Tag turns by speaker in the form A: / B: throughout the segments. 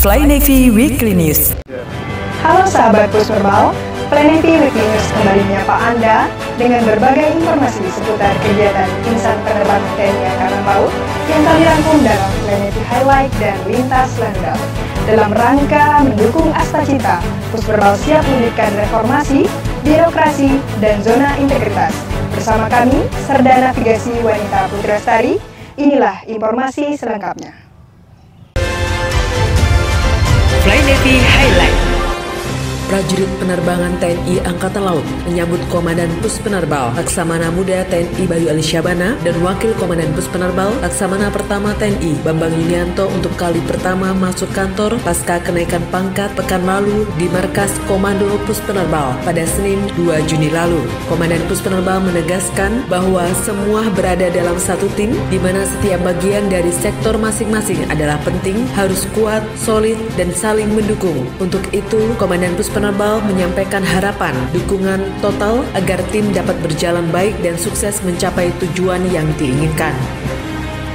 A: Fly Navy Weekly News.
B: Halo sahabat Pusperbal, Fly Navy Weekly News kembali menyapa Anda dengan berbagai informasi seputar kegiatan insan penerbang TNI Angkatan Laut yang kami rangkum dalam Fly Navy Highlight dan Lintas Landau. Dalam rangka mendukung Astacita, Pusperbal siap mewujudkan reformasi, birokrasi, dan zona integritas. Bersama kami, Serda Navigasi Wanita Putri Lestari, inilah informasi selengkapnya.
A: Fly Navy Highlight. Prajurit penerbangan TNI Angkatan Laut menyambut Komandan Puspenerbal Laksamana Muda TNI Bayu Alisjabana dan Wakil Komandan Puspenerbal Laksamana Pertama TNI Bambang Yunianto untuk kali pertama masuk kantor pasca kenaikan pangkat pekan lalu di Markas Komando Puspenerbal pada Senin 2 Juni lalu. Komandan Puspenerbal menegaskan bahwa semua berada dalam satu tim di mana setiap bagian dari sektor masing-masing adalah penting, harus kuat, solid, dan saling mendukung. Untuk itu, Komandan Puspenerbal menyampaikan harapan dukungan total agar tim dapat berjalan baik dan sukses mencapai tujuan yang diinginkan.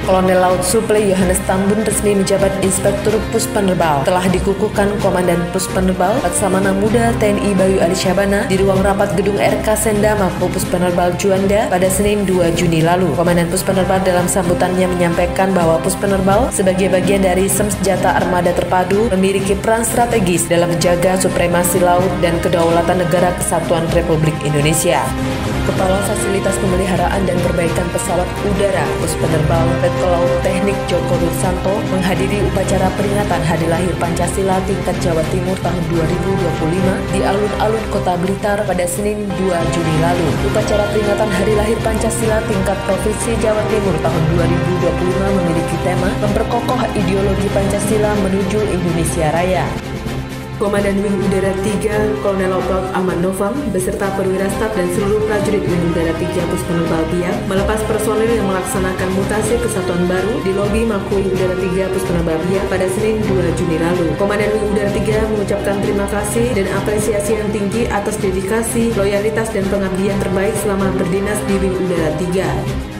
A: Kolonel Laut Suplai Yohanes Tambun resmi menjabat Inspektur Puspenerbal. Telah dikukuhkan Komandan Puspenerbal Laksamana Muda TNI Bayu Alisjabana di ruang rapat gedung RK Senda Mako Puspenerbal Juanda pada Senin 2 Juni lalu. Komandan Puspenerbal dalam sambutannya menyampaikan bahwa Puspenerbal sebagai bagian dari Senjata Armada Terpadu memiliki peran strategis dalam menjaga supremasi laut dan kedaulatan negara kesatuan Republik Indonesia. Kepala Fasilitas Pemeliharaan dan Perbaikan Pesawat Udara Puspenerbal Letkol Laut Teknik Joko Nursanto menghadiri upacara peringatan Hari Lahir Pancasila tingkat Jawa Timur tahun 2025 di alun-alun Kota Blitar pada Senin 2 Juni lalu. Upacara peringatan Hari Lahir Pancasila tingkat Provinsi Jawa Timur tahun 2025 memiliki tema memperkokoh ideologi Pancasila menuju Indonesia Raya. Komandan Wing Udara 3 Kolonel Laut Ahmad Novam beserta perwira staf dan seluruh prajurit Wing Udara 3 Puspenerbal Biak melepas personil yang melaksanakan mutasi kesatuan baru di lobi Mako Wing Udara 3 Puspenerbal Biak pada Senin 2 Juni lalu. Komandan Wing Udara 3 mengucapkan terima kasih dan apresiasi yang tinggi atas dedikasi, loyalitas dan pengabdian terbaik selama berdinas di Wing Udara 3.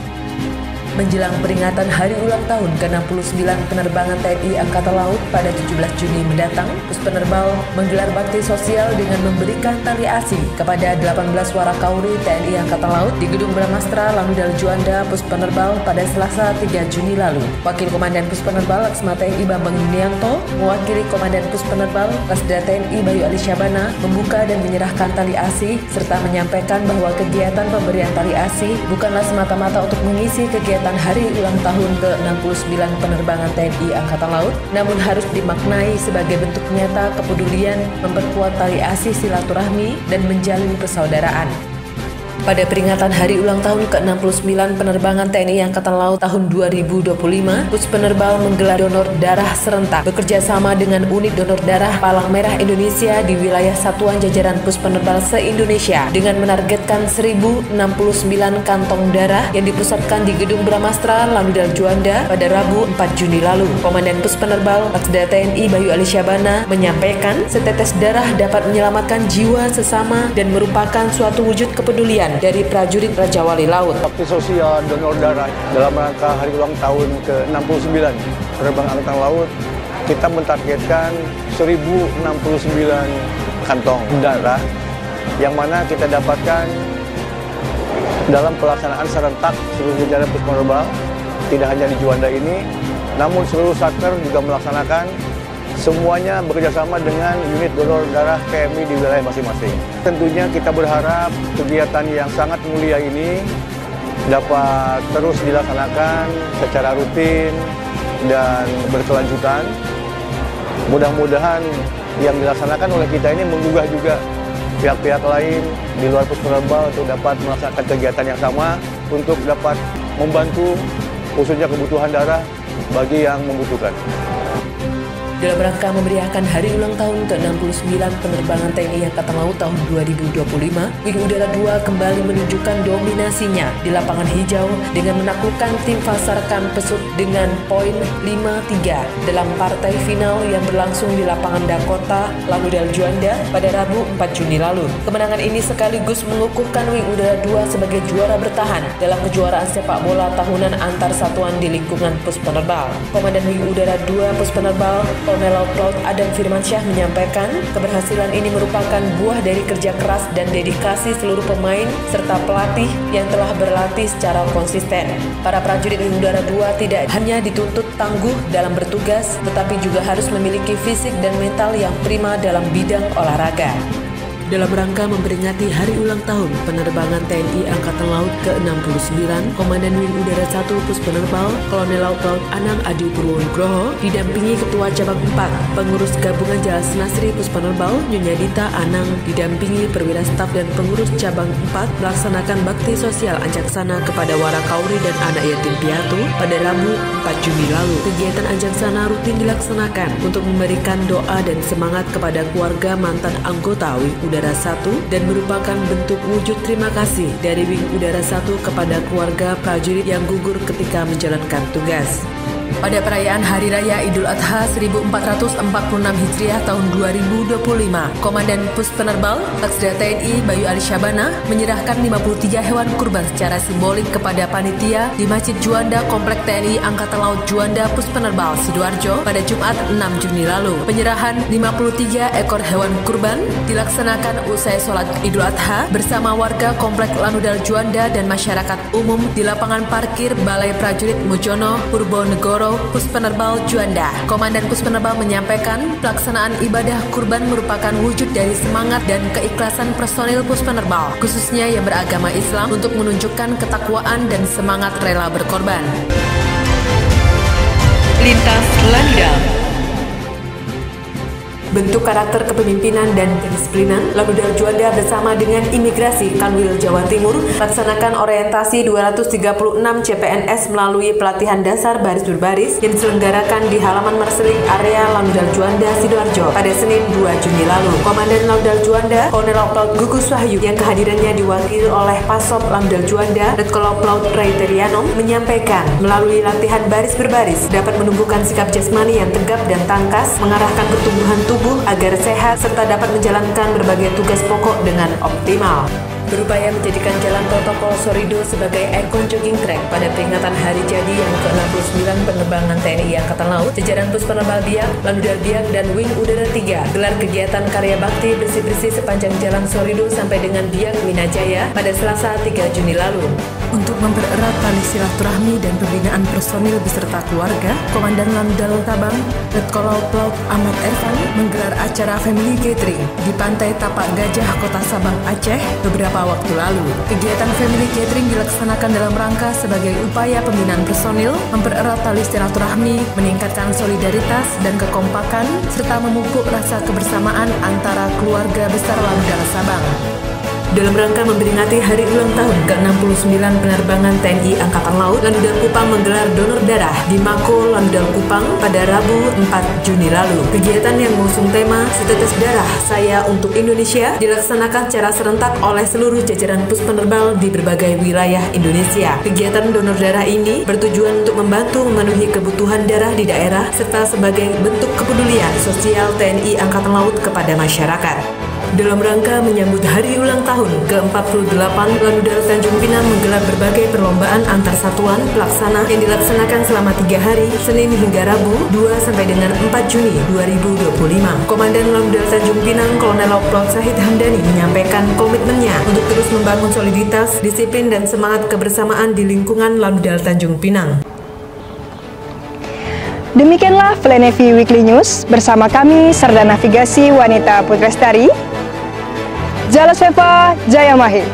A: Menjelang peringatan Hari Ulang Tahun ke-69 Penerbangan TNI Angkatan Laut pada 17 Juni mendatang, Puspenerbal menggelar bakti sosial dengan memberikan tali asi kepada 18 warakauri TNI Angkatan Laut di Gedung Bramastera Langudal Juanda Puspenerbal pada Selasa 3 Juni lalu. Wakil Komandan Puspenerbal Laksma TNI Bambang Yunianto mewakili Komandan Puspenerbal Lasda TNI Bayu Alisjabana membuka dan menyerahkan tali asi serta menyampaikan bahwa kegiatan pemberian tali asi bukanlah semata-mata untuk mengisi kegiatan Hari Ulang Tahun ke-69 Penerbangan TNI Angkatan Laut, namun harus dimaknai sebagai bentuk nyata kepedulian, memperkuat tali asih silaturahmi, dan menjalin persaudaraan. Pada peringatan Hari Ulang Tahun ke-69 Penerbangan TNI Angkatan Laut tahun 2025, Puspenerbal menggelar donor darah serentak bekerja sama dengan unit donor darah Palang Merah Indonesia di wilayah satuan jajaran Puspenerbal se-Indonesia dengan menargetkan 1069 kantong darah yang dipusatkan di Gedung Bramastera Langudal Juanda pada Rabu 4 Juni lalu. Komandan Puspenerbal Laksda TNI Bayu Alisjabana menyampaikan setetes darah dapat menyelamatkan jiwa sesama dan merupakan suatu wujud kepedulian dari prajurit Raja Wali Laut.
C: Bakti sosial donor darah dalam rangka Hari Ulang Tahun ke-69 Penerbangan Angkatan Laut, kita mentargetkan 1069 kantong darah yang mana kita dapatkan dalam pelaksanaan serentak seluruh jajaran Puspenerbal, tidak hanya di Juanda ini, namun seluruh satker juga melaksanakan. Semuanya bekerjasama dengan unit donor darah PMI di wilayah masing-masing. Tentunya kita berharap kegiatan yang sangat mulia ini dapat terus dilaksanakan secara rutin dan berkelanjutan. Mudah-mudahan yang dilaksanakan oleh kita ini menggugah juga pihak-pihak lain di luar Puspenerbal untuk dapat melaksanakan kegiatan yang sama untuk dapat membantu khususnya kebutuhan darah bagi yang membutuhkan.
A: Dalam rangka memeriahkan Hari Ulang Tahun ke-69 Penerbangan TNI Angkatan Laut tahun 2025, Wing Udara 2 kembali menunjukkan dominasinya di lapangan hijau dengan menaklukkan tim Fasarkan Pesut dengan poin 5-3 dalam partai final yang berlangsung di lapangan Dakota, Langudal Juanda pada Rabu 4 Juni lalu. Kemenangan ini sekaligus mengukuhkan Wing Udara 2 sebagai juara bertahan dalam kejuaraan sepak bola tahunan antar satuan di lingkungan Puspenerbal. Komandan Wing Udara 2 Puspenerbal Kolonel Laut Adam Firmansyah menyampaikan keberhasilan ini merupakan buah dari kerja keras dan dedikasi seluruh pemain serta pelatih yang telah berlatih secara konsisten. Para prajurit Wing Udara 2 tidak hanya dituntut tangguh dalam bertugas, tetapi juga harus memiliki fisik dan mental yang prima dalam bidang olahraga. Dalam rangka memperingati Hari Ulang Tahun Penerbangan TNI Angkatan Laut ke-69, Komandan Wing Udara 1 Puspenerbal Kolonel Laut Anang Adi Purwonugroho didampingi Ketua Cabang 4, Pengurus Gabungan Jalas Nasri Puspenerbal Nyonya Dita Anang didampingi perwira staf dan pengurus Cabang 4 melaksanakan bakti sosial Anjaksana kepada Warakauri dan anak yatim piatu pada Rabu 4 Juni lalu. Kegiatan Anjaksana rutin dilaksanakan untuk memberikan doa dan semangat kepada keluarga mantan anggota Wing Udara 1 dan merupakan bentuk wujud terima kasih dari Wing Udara 1 kepada keluarga prajurit yang gugur ketika menjalankan tugas. Pada perayaan Hari Raya Idul Adha 1446 Hijriah tahun 2025, Komandan Puspenerbal Laksda TNI Bayu Alisyabana menyerahkan 53 hewan kurban secara simbolik kepada panitia di Masjid Juanda Komplek TNI Angkatan Laut Juanda Puspenerbal Sidoarjo pada Jumat 6 Juni lalu. Penyerahan 53 ekor hewan kurban dilaksanakan usai sholat Idul Adha bersama warga Komplek Lanudal Juanda dan masyarakat umum di lapangan parkir Balai Prajurit Mujono, Purwonegoro, Puspenerbal Juanda. Komandan Puspenerbal menyampaikan pelaksanaan ibadah kurban merupakan wujud dari semangat dan keikhlasan personil Puspenerbal, khususnya yang beragama Islam, untuk menunjukkan ketakwaan dan semangat rela berkorban. Lintas Lanudal. Bentuk karakter kepemimpinan dan kedisiplinan, Lanudal Juanda bersama dengan Imigrasi Kanwil Jawa Timur laksanakan orientasi 236 CPNS melalui pelatihan dasar baris berbaris yang diselenggarakan di halaman Marseling area Lanudal Juanda Sidoarjo pada Senin 2 Juni lalu. Komandan Lanudal Juanda, Kolonel Laut Gugus Wahyu, yang kehadirannya diwakili oleh Pasop Lanudal Juanda, Letkol Laut Ray Terianom, menyampaikan melalui latihan baris berbaris dapat menumbuhkan sikap jasmani yang tegap dan tangkas, mengarahkan pertumbuhan tubuh agar sehat serta dapat menjalankan berbagai tugas pokok dengan optimal. Berupaya menjadikan jalan protokol Sorido sebagai ikon jogging track pada peringatan hari jadi yang ke-69 penerbangan TNI Angkatan Laut, jajaran Puspenerbal Biak, Lanudal Biak, dan Wing Udara 3 gelar kegiatan karya bakti bersih-bersih sepanjang jalan Sorido sampai dengan Biak Minajaya pada Selasa 3 Juni lalu. Untuk mempererat tali silaturahmi dan pembinaan personil beserta keluarga, Komandan Lanudal Tabang, Letkol Laut Ahmad Ervan menggelar acara Family Gathering di Pantai Tapak Gajah, Kota Sabang, Aceh beberapa waktu lalu. Kegiatan Family Gathering dilaksanakan dalam rangka sebagai upaya pembinaan personil, mempererat tali silaturahmi, meningkatkan solidaritas dan kekompakan, serta memupuk rasa kebersamaan antara keluarga besar Lanudal Sabang. Dalam rangka memperingati Hari Ulang Tahun ke-69 penerbangan TNI Angkatan Laut, Lanudal Kupang menggelar donor darah di Mako Lanudal Kupang pada Rabu 4 Juni lalu. Kegiatan yang mengusung tema Setetes Darah Saya Untuk Indonesia dilaksanakan secara serentak oleh seluruh jajaran Puspenerbal di berbagai wilayah Indonesia. Kegiatan donor darah ini bertujuan untuk membantu memenuhi kebutuhan darah di daerah serta sebagai bentuk kepedulian sosial TNI Angkatan Laut kepada masyarakat. Dalam rangka menyambut Hari Ulang Tahun ke-48, Lanudal Tanjung Pinang menggelar berbagai perlombaan antar satuan pelaksana yang dilaksanakan selama 3 hari, Senin hingga Rabu, 2 sampai dengan 4 Juni 2025. Komandan Lanudal Tanjung Pinang, Kolonel Laut Syahid Hamdani, menyampaikan komitmennya untuk terus membangun soliditas, disiplin, dan semangat kebersamaan di lingkungan Lanudal Tanjung Pinang.
B: Demikianlah Fly Weekly News bersama kami Serda Navigasi Wanita Putrestari, Jalas Veva Jaya Mahir.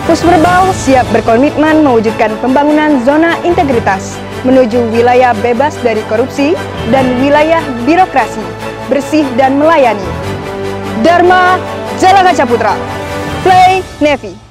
B: Puspenerbal siap berkomitmen mewujudkan pembangunan zona integritas menuju wilayah bebas dari korupsi dan wilayah birokrasi, bersih dan melayani. Dharma Jala Kaca Putra, Fly Navy.